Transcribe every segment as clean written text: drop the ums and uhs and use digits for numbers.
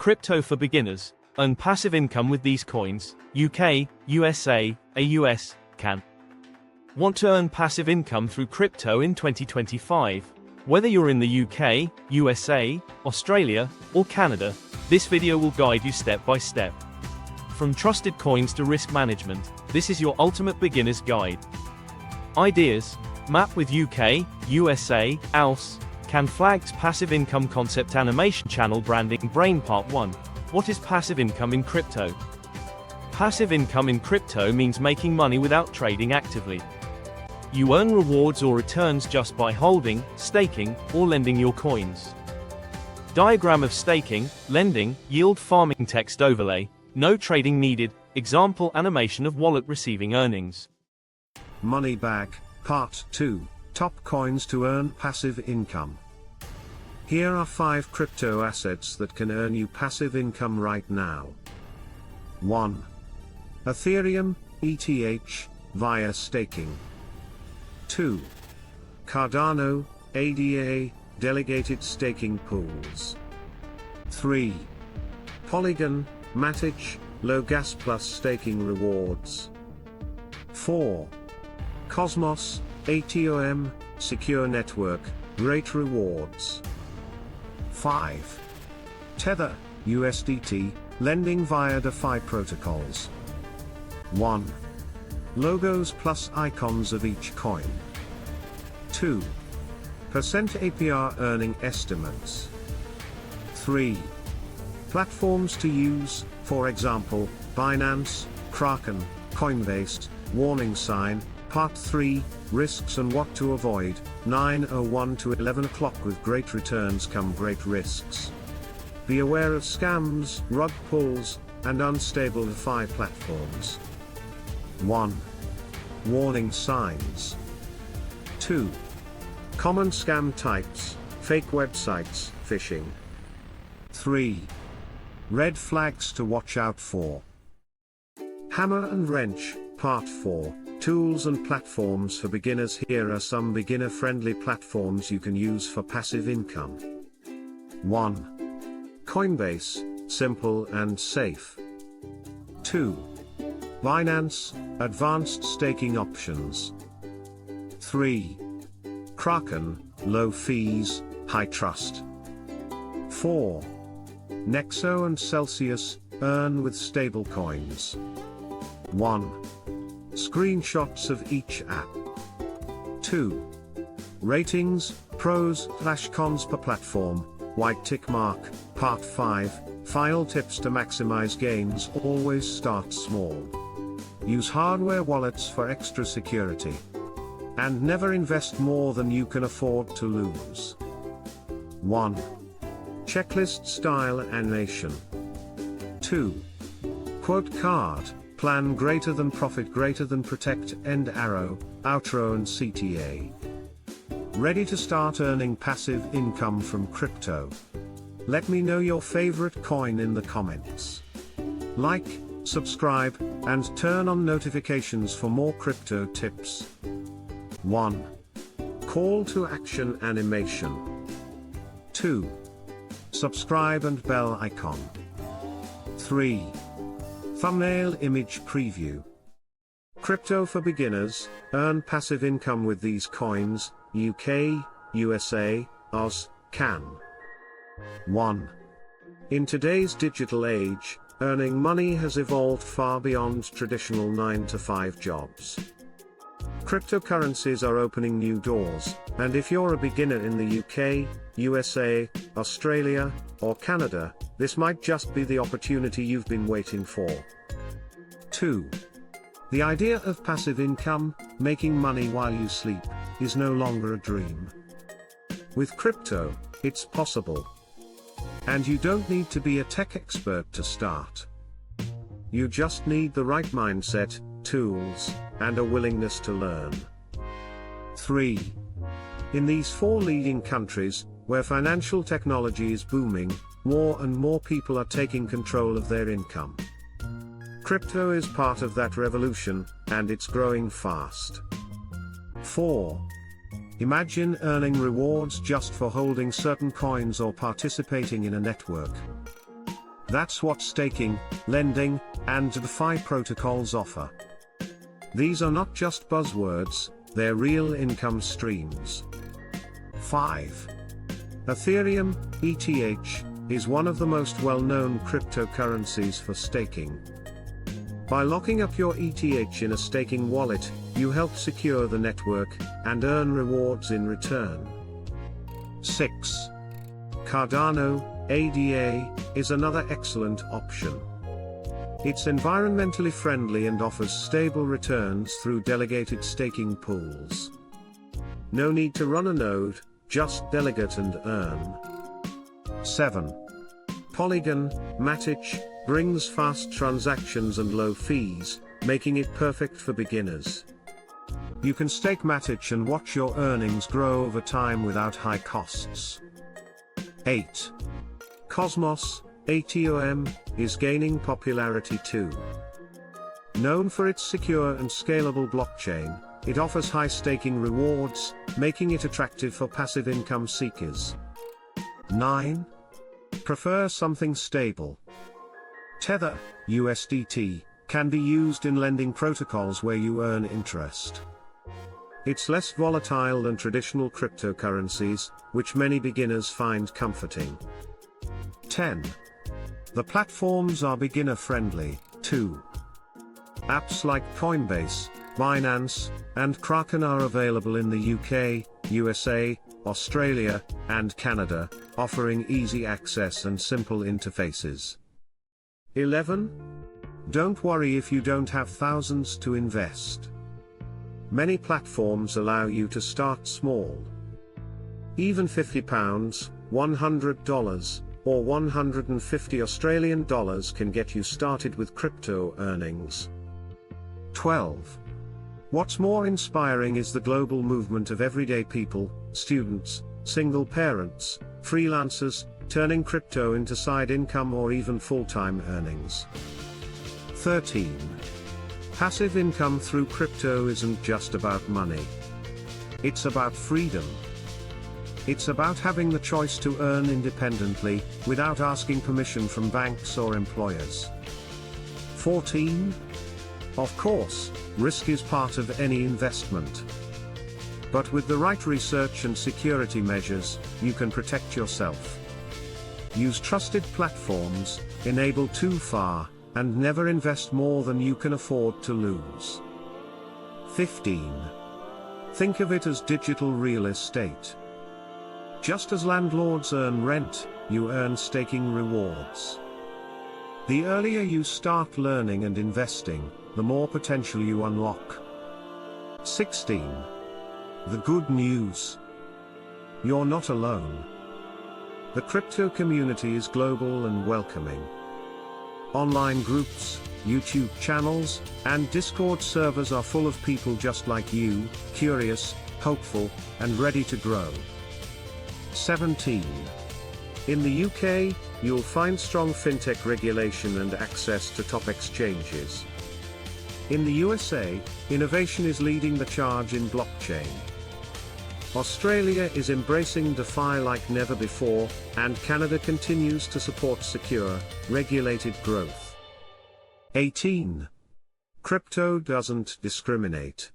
Crypto for beginners. Earn passive income with these coins. UK, USA, AUS, can. Want to earn passive income through crypto in 2025? Whether you're in the UK, USA, Australia, or Canada, this video will guide you step by step. From trusted coins to risk management, this is your ultimate beginner's guide. Ideas. Map with UK, USA, AUS, can flags passive income concept animation channel branding brain part 1. What is passive income in crypto? Passive income in crypto means making money without trading actively. You earn rewards or returns just by holding, staking, or lending your coins. Diagram of staking, lending, yield farming text overlay, no trading needed, example animation of wallet receiving earnings. Money back, part 2, top coins to earn passive income. Here are 5 crypto assets that can earn you passive income right now. 1. Ethereum, ETH, via staking. 2. Cardano, ADA, delegated staking pools. 3. Polygon, Matic, low gas plus staking rewards. 4. Cosmos, ATOM, secure network, great rewards. 5. Tether, USDT, lending via DeFi protocols. 1. Logos plus icons of each coin. 2. Percent APR earning estimates. 3. Platforms to use, for example, Binance, Kraken, Coinbase, warning sign. Part 3, risks and what to avoid. 9:01 to 11 o'clock. With great returns come great risks. Be aware of scams, rug pulls, and unstable DeFi platforms. 1. Warning signs. 2. Common scam types, fake websites, phishing. 3. Red flags to watch out for. Hammer and wrench, part 4. Tools and platforms for beginners. Here are some beginner-friendly platforms you can use for passive income. 1. Coinbase, simple and safe. 2. Binance, advanced staking options. 3. Kraken, low fees, high trust. 4. Nexo and Celsius, earn with stable coins. 1. Screenshots of each app. 2. Ratings, pros/cons per platform, white tick mark, part 5, file tips to maximize gains. Always start small. Use hardware wallets for extra security. And never invest more than you can afford to lose. 1. Checklist style animation. 2. Quote card. Plan greater than profit greater than protect end arrow, outro and CTA. Ready to start earning passive income from crypto? Let me know your favorite coin in the comments. Like, subscribe, and turn on notifications for more crypto tips. 1. Call to action animation. 2. Subscribe and bell icon. 3. Thumbnail image preview. Crypto for beginners, earn passive income with these coins. UK, USA, AUS, can. 1. In today's digital age, earning money has evolved far beyond traditional 9-to-5 jobs. Cryptocurrencies are opening new doors, and if you're a beginner in the UK, USA, Australia, or Canada, this might just be the opportunity you've been waiting for. 2. The idea of passive income, making money while you sleep, is no longer a dream. With crypto, it's possible. And you don't need to be a tech expert to start. You just need the right mindset, tools, and a willingness to learn. 3. In these 4 leading countries, where financial technology is booming, more and more people are taking control of their income. Crypto is part of that revolution, and it's growing fast. 4. Imagine earning rewards just for holding certain coins or participating in a network. That's what staking, lending, and DeFi protocols offer. These are not just buzzwords, they're real income streams. 5. Ethereum, ETH, is one of the most well-known cryptocurrencies for staking. By locking up your ETH in a staking wallet, you help secure the network, and earn rewards in return. 6. Cardano, ADA, is another excellent option. It's environmentally friendly and offers stable returns through delegated staking pools. No need to run a node, just delegate and earn. 7. Polygon, Matic, brings fast transactions and low fees, making it perfect for beginners. You can stake Matic and watch your earnings grow over time without high costs. 8. Cosmos, ATOM, is gaining popularity too. Known for its secure and scalable blockchain, it offers high staking rewards, making it attractive for passive income seekers. 9. Prefer something stable. Tether, USDT, can be used in lending protocols where you earn interest. It's less volatile than traditional cryptocurrencies, which many beginners find comforting. 10. The platforms are beginner-friendly, too. Apps like Coinbase, Binance, and Kraken are available in the UK, USA, Australia, and Canada, offering easy access and simple interfaces. 11. Don't worry if you don't have thousands to invest. Many platforms allow you to start small. Even £50, $100, or 150 Australian dollars can get you started with crypto earnings. 12. What's more inspiring is the global movement of everyday people, students, single parents, freelancers, turning crypto into side income or even full-time earnings. 13. Passive income through crypto isn't just about money. It's about freedom. It's about having the choice to earn independently, without asking permission from banks or employers. 14. Of course, risk is part of any investment. But with the right research and security measures, you can protect yourself. Use trusted platforms, enable 2FA, and never invest more than you can afford to lose. 15. Think of it as digital real estate. Just as landlords earn rent, you earn staking rewards. The earlier you start learning and investing, the more potential you unlock. 16. The good news. You're not alone. The crypto community is global and welcoming. Online groups, YouTube channels, and Discord servers are full of people just like you, curious, hopeful, and ready to grow. 17. In the UK, you'll find strong fintech regulation and access to top exchanges. In the USA, innovation is leading the charge in blockchain. Australia is embracing DeFi like never before, and Canada continues to support secure, regulated growth. 18. Crypto doesn't discriminate.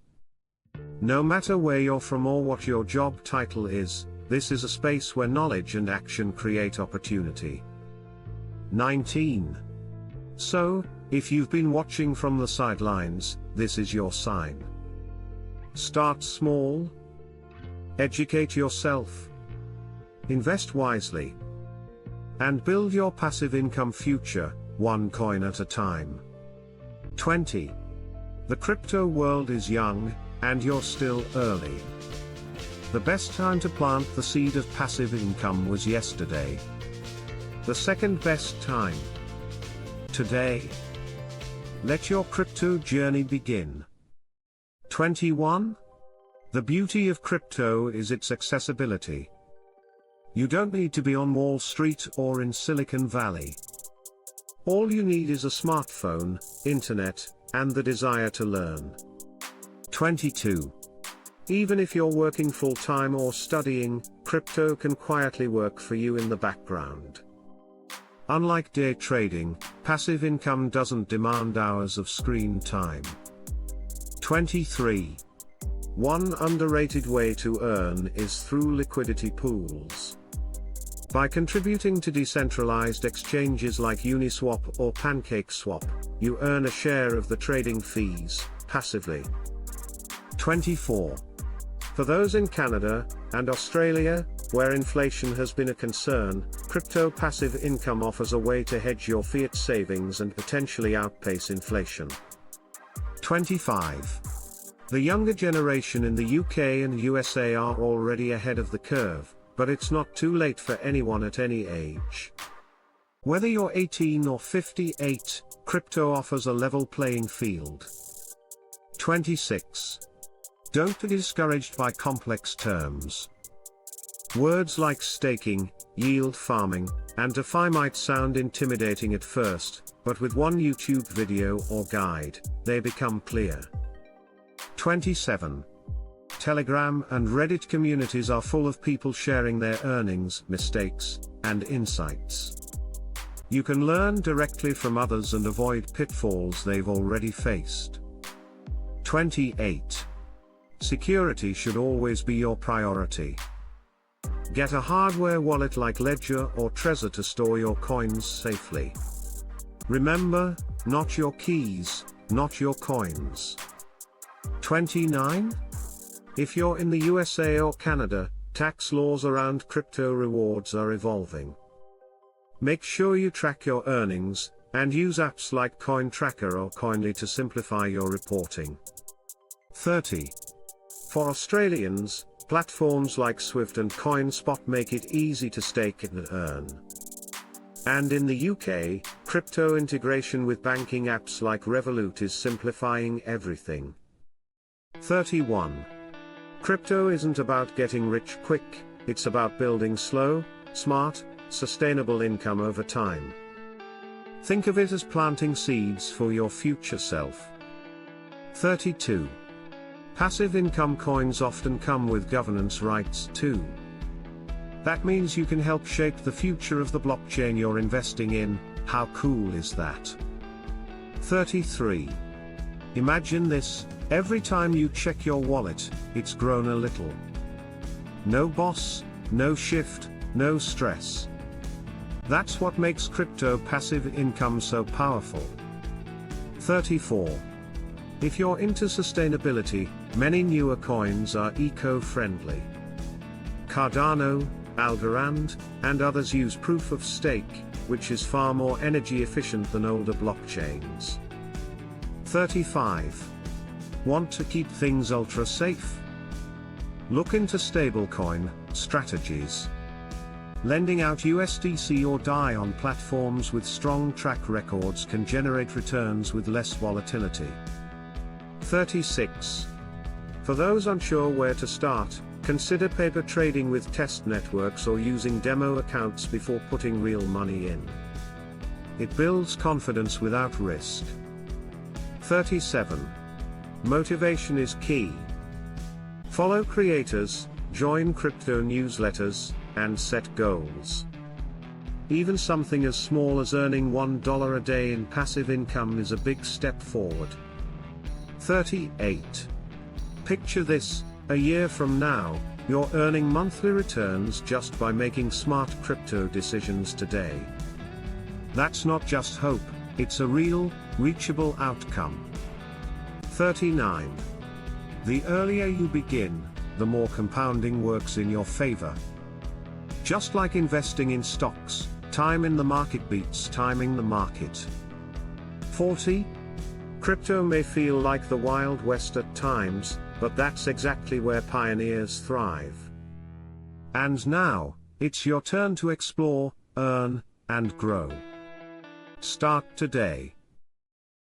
No matter where you're from or what your job title is, this is a space where knowledge and action create opportunity. 19. So, if you've been watching from the sidelines, this is your sign. Start small. Educate yourself. Invest wisely. And build your passive income future, one coin at a time. 20. The crypto world is young, and you're still early. The best time to plant the seed of passive income was yesterday. The second best time. Today. Let your crypto journey begin. 21. The beauty of crypto is its accessibility. You don't need to be on Wall Street or in Silicon Valley. All you need is a smartphone, internet, and the desire to learn. 22. Even if you're working full-time or studying, crypto can quietly work for you in the background. Unlike day trading, passive income doesn't demand hours of screen time. 23. One underrated way to earn is through liquidity pools. By contributing to decentralized exchanges like Uniswap or PancakeSwap, you earn a share of the trading fees, passively. 24. For those in Canada and Australia, where inflation has been a concern, crypto passive income offers a way to hedge your fiat savings and potentially outpace inflation. 25. The younger generation in the UK and USA are already ahead of the curve, but it's not too late for anyone at any age. Whether you're 18 or 58, crypto offers a level playing field. 26. Don't be discouraged by complex terms. Words like staking, yield farming, and DeFi might sound intimidating at first, but with one YouTube video or guide, they become clear. 27. Telegram and Reddit communities are full of people sharing their earnings, mistakes, and insights. You can learn directly from others and avoid pitfalls they've already faced. 28. Security should always be your priority. Get a hardware wallet like Ledger or Trezor to store your coins safely. Remember, not your keys, not your coins. 29. If you're in the USA or Canada, tax laws around crypto rewards are evolving. Make sure you track your earnings, and use apps like Coin Tracker or Coinly to simplify your reporting. 30. For Australians, platforms like Swift and CoinSpot make it easy to stake and earn. And in the UK, crypto integration with banking apps like Revolut is simplifying everything. 31. Crypto isn't about getting rich quick, it's about building slow, smart, sustainable income over time. Think of it as planting seeds for your future self. 32. Passive income coins often come with governance rights too. That means you can help shape the future of the blockchain you're investing in. How cool is that? 33. Imagine this, every time you check your wallet, it's grown a little. No boss, no shift, no stress. That's what makes crypto passive income so powerful. 34. If you're into sustainability, many newer coins are eco-friendly. Cardano, Algorand, and others use proof of stake, which is far more energy efficient than older blockchains. 35. Want to keep things ultra safe? Look into stablecoin strategies. Lending out USDC or DAI on platforms with strong track records can generate returns with less volatility. 36. For those unsure where to start, consider paper trading with test networks or using demo accounts before putting real money in. It builds confidence without risk. 37. Motivation is key. Follow creators, join crypto newsletters, and set goals. Even something as small as earning $1 a day in passive income is a big step forward. 38. Picture this, a year from now, you're earning monthly returns just by making smart crypto decisions today. That's not just hope, it's a real, reachable outcome. 39. The earlier you begin, the more compounding works in your favor. Just like investing in stocks, time in the market beats timing the market. 40. Crypto may feel like the Wild West at times, but that's exactly where pioneers thrive. And now, it's your turn to explore, earn, and grow. Start today.